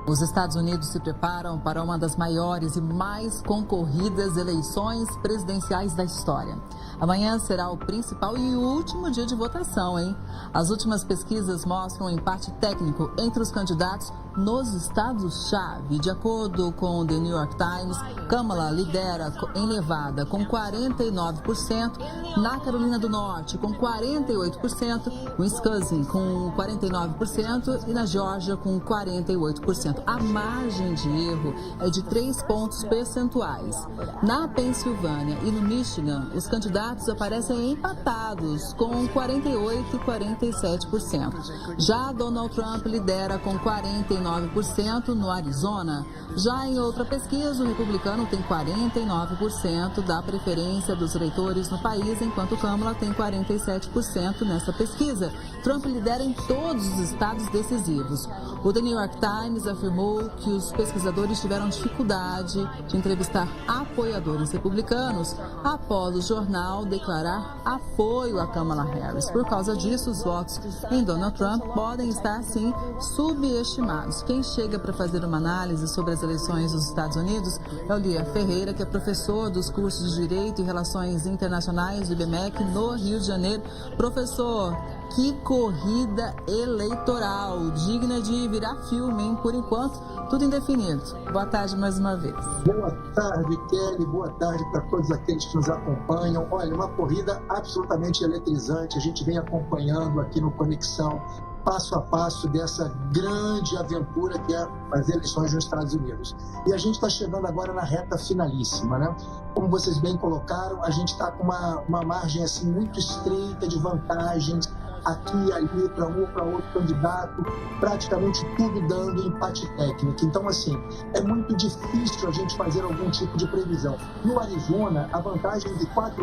Os Estados Unidos se preparam para uma das maiores e mais concorridas eleições presidenciais da história. Amanhã será o principal e último dia de votação, hein? As últimas pesquisas mostram um empate técnico entre os candidatos nos estados-chave. De acordo com o The New York Times, Kamala lidera em Nevada com 49%, na Carolina do Norte com 48%, Wisconsin com 49% e na Geórgia com 48%. A margem de erro é de 3 pontos percentuais. Na Pensilvânia e no Michigan, os candidatos aparecem empatados com 48% e 47%. Já Donald Trump lidera com 49% no Arizona. Já em outra pesquisa, o republicano tem 49% da preferência dos eleitores no país, enquanto Kamala tem 47% nessa pesquisa. Trump lidera em todos os estados decisivos. O The New York Times afirmou que os pesquisadores tiveram dificuldade de entrevistar apoiadores republicanos após o jornal declarar apoio a Kamala Harris. Por causa disso, os votos em Donald Trump podem estar, sim, subestimados. Quem chega para fazer uma análise sobre as eleições dos Estados Unidos é o Lia Ferreira, que é professor dos cursos de Direito e Relações Internacionais do IBMEC no Rio de Janeiro. Professor, que corrida eleitoral, digna de virar filme, hein? Por enquanto, tudo indefinido. Boa tarde mais uma vez. Boa tarde, Kelly. Boa tarde para todos aqueles que nos acompanham. Olha, uma corrida absolutamente eletrizante. A gente vem acompanhando aqui no Conexão, passo a passo dessa grande aventura que é as eleições nos Estados Unidos. E a gente está chegando agora na reta finalíssima, né? Como vocês bem colocaram, a gente está com uma margem assim muito estreita de vantagens aqui e ali para um ou para outro candidato, praticamente tudo dando empate técnico. Então, assim, é muito difícil a gente fazer algum tipo de previsão. No Arizona, a vantagem de 4%,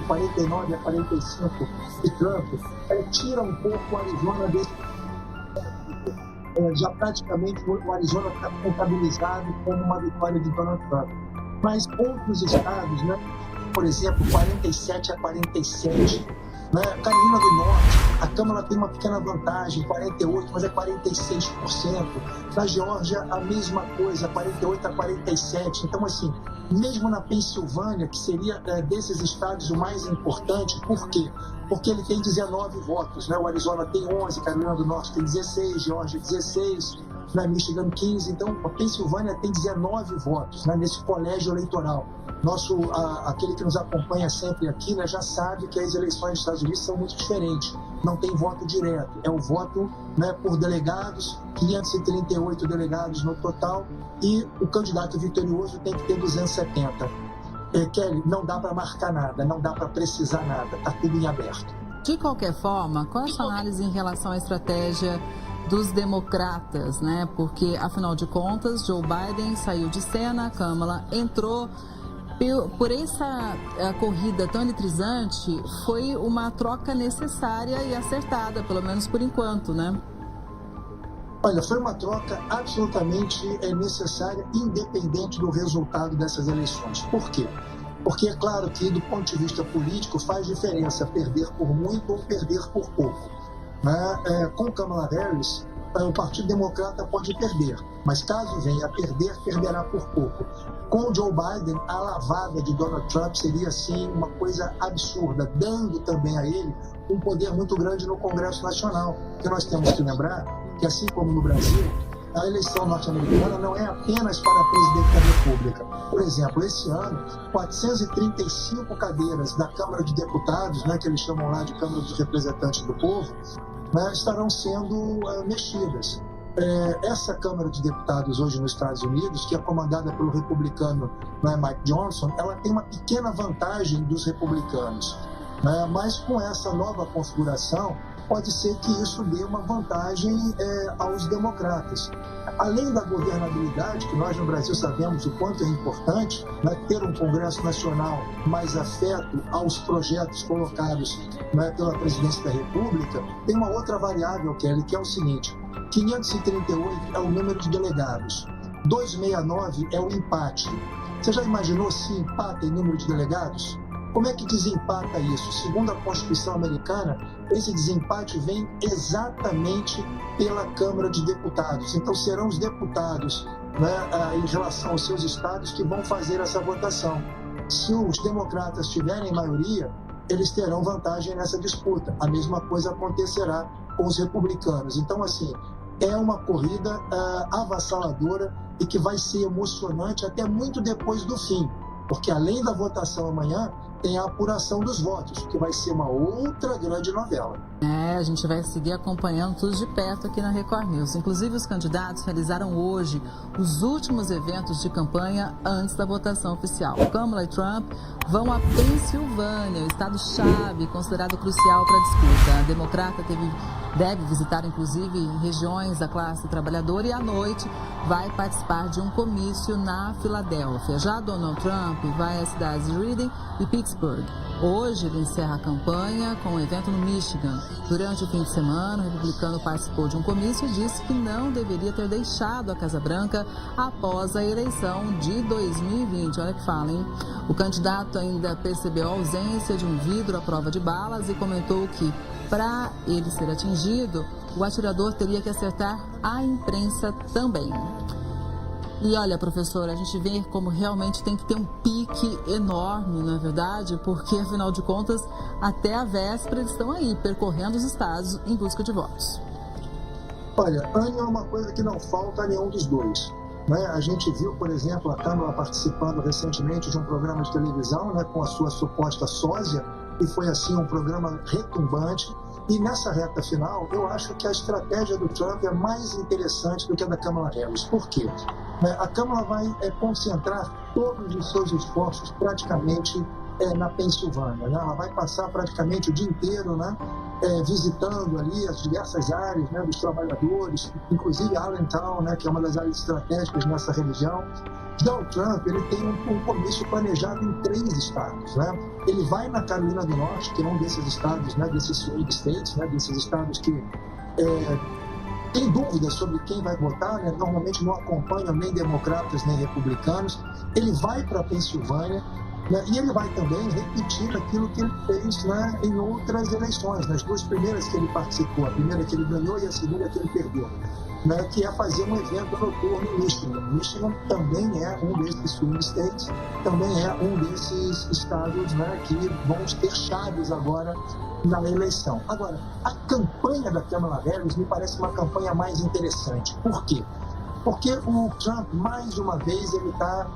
49% a 45% de Trump, tira um pouco o Arizona desse... já praticamente o Arizona está contabilizado como uma vitória de Donald Trump. Mas outros estados, né, por exemplo, 47% a 47%, né? Carolina do Norte, a Câmara tem uma pequena vantagem, 48%, mas é 46%. Na Geórgia, a mesma coisa, 48% a 47%. Então, assim, mesmo na Pensilvânia, que seria desses estados o mais importante, por quê? Porque ele tem 19 votos, né? O Arizona tem 11, Carolina do Norte tem 16, Geórgia 16, na Michigan 15. Então, a Pensilvânia tem 19 votos, né, nesse colégio eleitoral. Aquele que nos acompanha sempre aqui, né, já sabe que as eleições dos Estados Unidos são muito diferentes. Não tem voto direto, é o voto, né, por delegados, 538 delegados no total, e o candidato vitorioso tem que ter 270. Kelly, não dá para marcar nada, não dá para precisar nada, está tudo em aberto. De qualquer forma, qual é a sua análise em relação à estratégia dos democratas, né? Porque, afinal de contas, Joe Biden saiu de cena, Kamala entrou. Por essa corrida tão eletrizante, foi uma troca necessária e acertada, pelo menos por enquanto, né? Olha, foi uma troca absolutamente necessária, independente do resultado dessas eleições. Por quê? Porque é claro que, do ponto de vista político, faz diferença perder por muito ou perder por pouco. Né? Com Kamala Harris, o Partido Democrata pode perder, mas caso venha a perder, perderá por pouco. Com o Joe Biden, a lavada de Donald Trump seria, assim, uma coisa absurda, dando também a ele um poder muito grande no Congresso Nacional. Porque nós temos que lembrar que, assim como no Brasil, a eleição norte-americana não é apenas para presidente da República. Por exemplo, esse ano, 435 cadeiras da Câmara de Deputados, né, que eles chamam lá de Câmara dos Representantes do Povo, né, estarão sendo mexidas. Essa Câmara de Deputados hoje nos Estados Unidos, que é comandada pelo republicano, né, Mike Johnson, ela tem uma pequena vantagem dos republicanos, né, mas com essa nova configuração, pode ser que isso dê uma vantagem aos democratas. Além da governabilidade, que nós no Brasil sabemos o quanto é importante, né, ter um Congresso Nacional mais afeto aos projetos colocados, né, pela Presidência da República, tem uma outra variável, Kelly, que é o seguinte: 538 é o número de delegados, 269 é o empate. Você já imaginou se empata em número de delegados? Como é que desempata isso? Segundo a Constituição americana, esse desempate vem exatamente pela Câmara de Deputados. Então, serão os deputados, né, em relação aos seus estados que vão fazer essa votação. Se os democratas tiverem maioria, eles terão vantagem nessa disputa. A mesma coisa acontecerá com os republicanos. Então, assim, é uma corrida avassaladora e que vai ser emocionante até muito depois do fim, porque além da votação amanhã, tem a apuração dos votos, que vai ser uma outra grande novela. A gente vai seguir acompanhando tudo de perto aqui na Record News. Inclusive, os candidatos realizaram hoje os últimos eventos de campanha antes da votação oficial. Kamala e Trump vão a Pensilvânia, o estado-chave considerado crucial para a disputa. A democrata deve visitar, inclusive, regiões da classe trabalhadora e, à noite, vai participar de um comício na Filadélfia. Já Donald Trump vai às cidades de Reading e Pittsburgh. Hoje, ele encerra a campanha com um evento no Michigan. Durante o fim de semana, o republicano participou de um comício e disse que não deveria ter deixado a Casa Branca após a eleição de 2020. Olha que fala, hein? O candidato ainda percebeu a ausência de um vidro à prova de balas e comentou que, para ele ser atingido, o atirador teria que acertar a imprensa também. E olha, professora, a gente vê como realmente tem que ter um pique enorme, não é verdade? Porque, afinal de contas, até a véspera eles estão aí, percorrendo os estados em busca de votos. Olha, ânimo é uma coisa que não falta a nenhum dos dois. Né? A gente viu, por exemplo, a Câmara participando recentemente de um programa de televisão, né, com a sua suposta sósia, e foi assim um programa retumbante. E nessa reta final, eu acho que a estratégia do Trump é mais interessante do que a da Kamala Harris. Por quê? A Câmara vai concentrar todos os seus esforços praticamente na Pensilvânia. Né? Ela vai passar praticamente o dia inteiro, né, visitando ali as diversas áreas, né, dos trabalhadores, inclusive Allentown, né, que é uma das áreas estratégicas nessa região. Já o Trump, ele tem um comício planejado em 3 estados. Né? Ele vai na Carolina do Norte, que é um desses estados, né, desses swing states, né, desses estados que tem dúvidas sobre quem vai votar, né? Normalmente não acompanham nem democratas nem republicanos. Ele vai para a Pensilvânia, né? E ele vai também repetir aquilo que ele fez, né, em outras eleições, nas 2 primeiras que ele participou, a primeira que ele ganhou e a segunda que ele perdeu, né, que é fazer um evento noturno em Michigan. Michigan também é um desses swing states, também é um desses estados, né, que vão ter chaves agora na eleição. Agora, a campanha da Kamala Harris me parece uma campanha mais interessante. Por quê? Porque o Trump, mais uma vez, ele está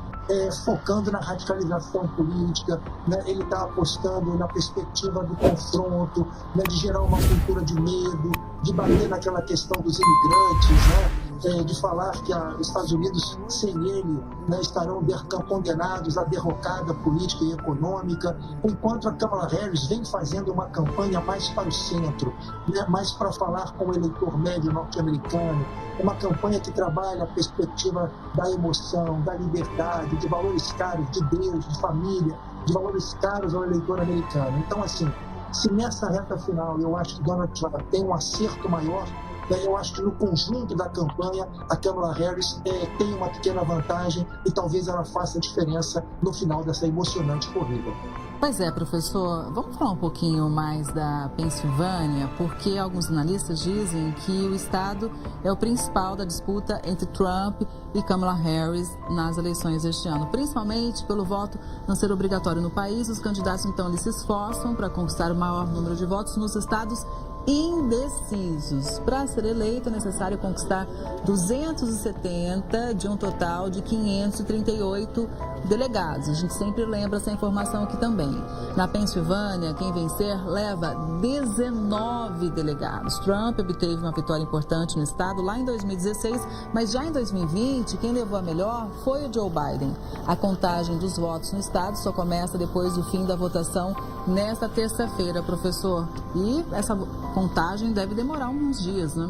focando na radicalização política, né? Ele está apostando na perspectiva do confronto, né? De gerar uma cultura de medo, de bater naquela questão dos imigrantes, né? De falar que os Estados Unidos, sem ele, né, estarão condenados à derrocada política e econômica, enquanto a Kamala Harris vem fazendo uma campanha mais para o centro, né, mais para falar com o eleitor médio norte-americano, uma campanha que trabalha a perspectiva da emoção, da liberdade, de valores caros de Deus, de família, de valores caros ao eleitor americano. Então, assim, se nessa reta final eu acho que Donald Trump tem um acerto maior, eu acho que no conjunto da campanha a Kamala Harris tem uma pequena vantagem e talvez ela faça a diferença no final dessa emocionante corrida. Pois é, professor, vamos falar um pouquinho mais da Pensilvânia, porque alguns analistas dizem que o estado é o principal da disputa entre Trump e Kamala Harris nas eleições deste ano, principalmente pelo voto não ser obrigatório no país. Os candidatos, então, eles se esforçam para conquistar o maior número de votos nos estados indecisos. Para ser eleito é necessário conquistar 270 de um total de 538 delegados. A gente sempre lembra essa informação aqui também. Na Pensilvânia, quem vencer leva 19 delegados. Trump obteve uma vitória importante no estado lá em 2016, mas já em 2020, quem levou a melhor foi o Joe Biden. A contagem dos votos no estado só começa depois do fim da votação nesta terça-feira, professor. E essa contagem deve demorar uns dias, né?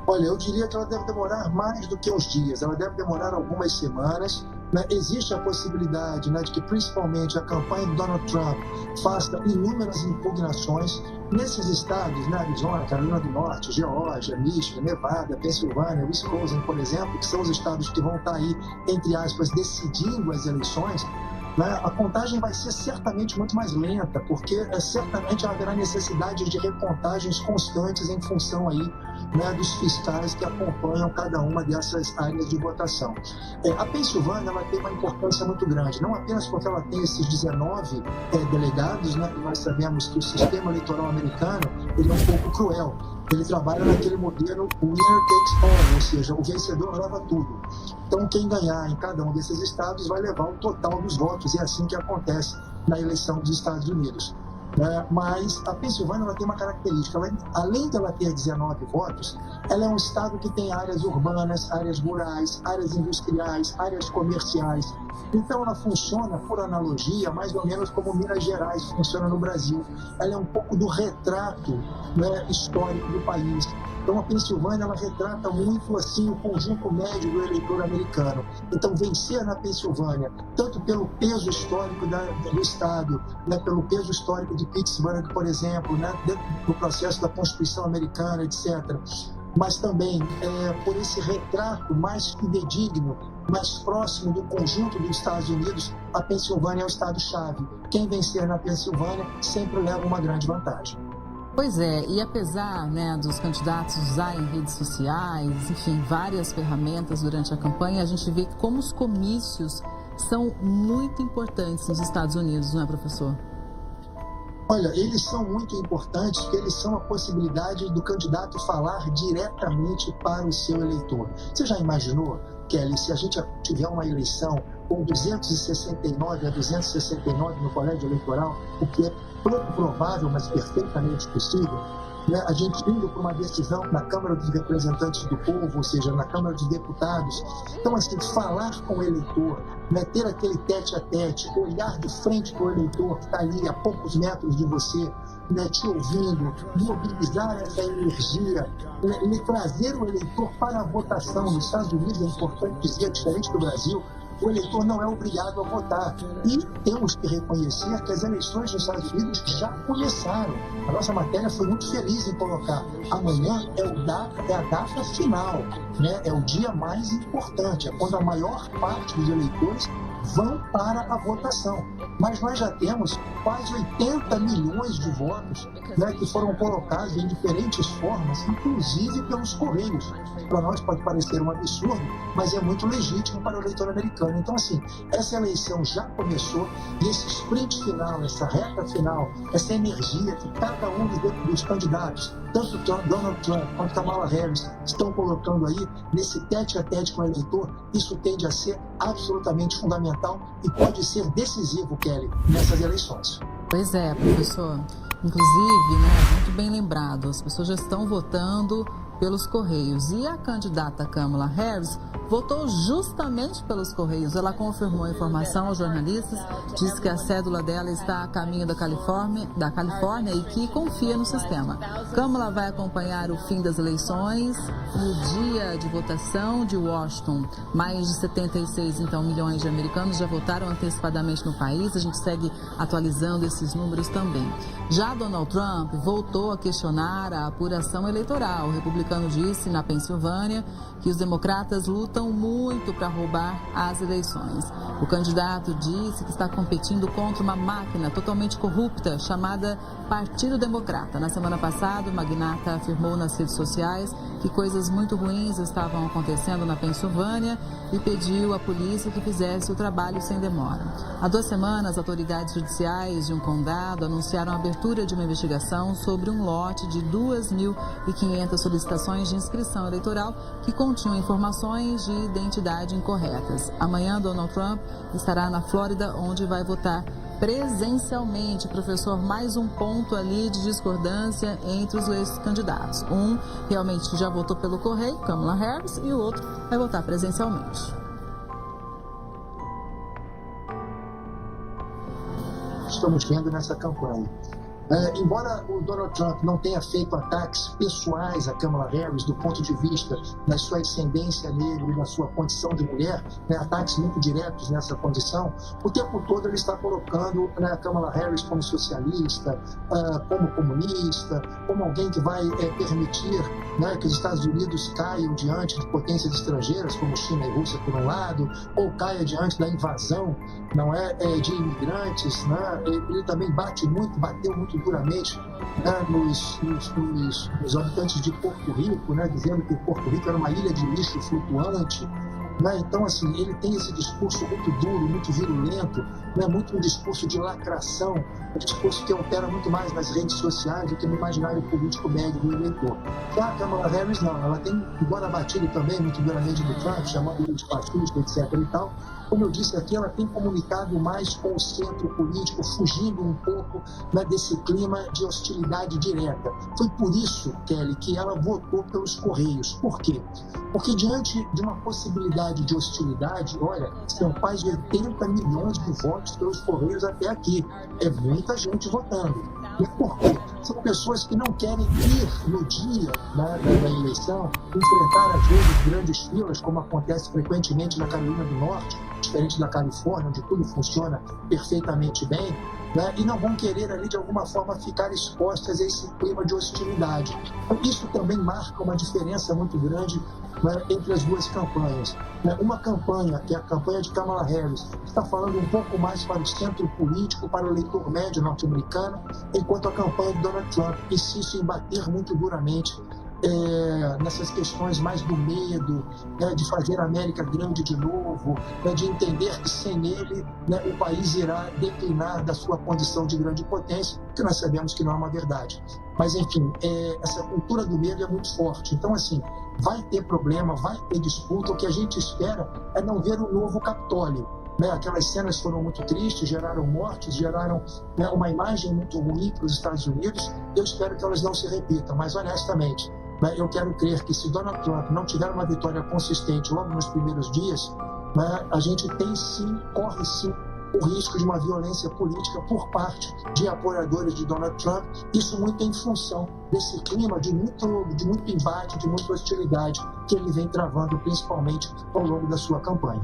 Olha, eu diria que ela deve demorar mais do que uns dias. Ela deve demorar algumas semanas. Né? Existe a possibilidade, né, de que principalmente a campanha de Donald Trump faça inúmeras impugnações nesses estados, né, Arizona, Carolina do Norte, Geórgia, Michigan, Nevada, Pensilvânia, Wisconsin, por exemplo, que são os estados que vão estar aí, entre aspas, decidindo as eleições. né, a contagem vai ser certamente muito mais lenta, porque certamente haverá necessidade de recontagens constantes em função aí, né, dos fiscais que acompanham cada uma dessas áreas de votação. A Pensilvânia ela tem uma importância muito grande, não apenas porque ela tem esses 19 delegados, né, e nós sabemos que o sistema eleitoral americano ele é um pouco cruel. Ele trabalha naquele modelo winner takes all, ou seja, o vencedor leva tudo. Então, quem ganhar em cada um desses estados vai levar o total dos votos, e é assim que acontece na eleição dos Estados Unidos. Mas a Pensilvânia ela tem uma característica, além de ela ter 19 votos, ela é um estado que tem áreas urbanas, áreas rurais, áreas industriais, áreas comerciais. Então ela funciona, por analogia, mais ou menos como Minas Gerais funciona no Brasil. Ela é um pouco do retrato, né, histórico do país. Então a Pensilvânia ela retrata muito assim o conjunto médio do eleitor americano. Então vencer na Pensilvânia, tanto pelo peso histórico do estado, né, pelo peso histórico de Pittsburgh, por exemplo, né, dentro do processo da Constituição americana, etc., mas também por esse retrato mais fidedigno, mais próximo do conjunto dos Estados Unidos, a Pensilvânia é o estado-chave. Quem vencer na Pensilvânia sempre leva uma grande vantagem. Pois é, e apesar, né, dos candidatos usarem redes sociais, enfim, várias ferramentas durante a campanha, a gente vê como os comícios são muito importantes nos Estados Unidos, não é, professor? Olha, eles são muito importantes porque eles são a possibilidade do candidato falar diretamente para o seu eleitor. Você já imaginou, Kelly, se a gente tiver uma eleição com 269 a 269 no colégio eleitoral, o que é pouco provável, mas perfeitamente possível, né? A gente indo para uma decisão na Câmara dos Representantes do Povo, ou seja, na Câmara dos Deputados. Então, assim, falar com o eleitor, né? Ter aquele tete-a-tete, olhar de frente para o eleitor que está ali a poucos metros de você, né? Te ouvindo, mobilizar essa energia, né? Trazer o eleitor para a votação. Nos Estados Unidos, é importante dizer, diferente do Brasil, o eleitor não é obrigado a votar. E temos que reconhecer que as eleições nos Estados Unidos já começaram. A nossa matéria foi muito feliz em colocar. Amanhã é a data final, né? É o dia mais importante, é quando a maior parte dos eleitores vão para a votação. Mas nós já temos quase 80 milhões de votos, né, que foram colocados em diferentes formas, inclusive pelos Correios. Para nós pode parecer um absurdo, mas é muito legítimo para o eleitor americano. Então, assim, essa eleição já começou e esse sprint final, essa reta final, essa energia que cada um dos candidatos, tanto Donald Trump quanto Kamala Harris, estão colocando aí nesse tete-a-tete com o eleitor, isso tende a ser absolutamente fundamental e pode ser decisivo, Kelly, nessas eleições. Pois é, professor. Inclusive, né, muito bem lembrado, as pessoas já estão votando pelos Correios. E a candidata Kamala Harris votou justamente pelos Correios. Ela confirmou a informação aos jornalistas, disse que a cédula dela está a caminho da Califórnia e que confia no sistema. Kamala vai acompanhar o fim das eleições no dia de votação de Washington. Mais de 76 milhões de americanos já votaram antecipadamente no país. A gente segue atualizando esses números também. Já Donald Trump voltou a questionar a apuração eleitoral. O republicano disse na Pensilvânia que os democratas lutam muito para roubar as eleições. O candidato disse que está competindo contra uma máquina totalmente corrupta chamada Partido Democrata. Na semana passada, o magnata afirmou nas redes sociais que coisas muito ruins estavam acontecendo na Pensilvânia e pediu à polícia que fizesse o trabalho sem demora. Há 2 semanas, autoridades judiciais de um condado anunciaram a abertura de uma investigação sobre um lote de 2.500 solicitações de inscrição eleitoral que continham informações de identidade incorretas. Amanhã, Donald Trump estará na Flórida, onde vai votar presencialmente. Professor, mais um ponto ali de discordância entre os dois candidatos. Um realmente já votou pelo correio, Kamala Harris, e o outro vai votar presencialmente. Estamos vendo nessa campanha Embora o Donald Trump não tenha feito ataques pessoais a Kamala Harris do ponto de vista da sua ascendência negra e da sua condição de mulher, ataques muito diretos nessa condição, o tempo todo ele está colocando a Kamala Harris como socialista, como comunista, como alguém que vai permitir que os Estados Unidos caiam diante de potências estrangeiras, como China e Rússia por um lado, ou caia diante da invasão de imigrantes. Ele também bateu muito duramente nos habitantes de Porto Rico, dizendo que Porto Rico era uma ilha de lixo flutuante. Então, assim, ele tem esse discurso muito duro, muito virulento, muito um discurso de lacração, um discurso que opera muito mais nas redes sociais do que no imaginário político médio do eleitor. Já a Kamala Harris, não, ela tem, embora batido também muito duramente do Trump, chamando ele de fascista, etc. e tal, como eu disse aqui, ela tem comunicado mais com o centro político, fugindo um pouco desse clima de hostilidade direta. Foi por isso, Kelly, que ela votou pelos Correios. Por quê? Porque diante de uma possibilidade de hostilidade, olha, são mais de 80 milhões de votos pelos Correios até aqui. É muita gente votando. E por quê? São pessoas que não querem ir no dia da eleição, enfrentar às vezes grandes filas, como acontece frequentemente na Carolina do Norte, diferente da Califórnia, onde tudo funciona perfeitamente bem, e não vão querer ali de alguma forma ficar expostas a esse clima de hostilidade. Então, isso também marca uma diferença muito grande entre as duas campanhas. Uma campanha, que é a campanha de Kamala Harris, está falando um pouco mais para o centro político, para o eleitor médio norte-americano, enquanto a campanha de Donald Trump insiste em bater muito duramente nessas questões mais do medo, de fazer a América grande de novo, de entender que sem ele o país irá declinar da sua condição de grande potência, que nós sabemos que não é uma verdade. Mas, enfim, essa cultura do medo é muito forte. Então, assim, vai ter problema, vai ter disputa. O que a gente espera é não ver um novo Capitólio. Aquelas cenas foram muito tristes, geraram mortes, geraram uma imagem muito ruim para os Estados Unidos. Eu espero que elas não se repitam, mas honestamente, eu quero crer que se Donald Trump não tiver uma vitória consistente logo nos primeiros dias, a gente corre sim o risco de uma violência política por parte de apoiadores de Donald Trump, isso muito em função desse clima de muito embate, de muita hostilidade que ele vem travando, principalmente ao longo da sua campanha.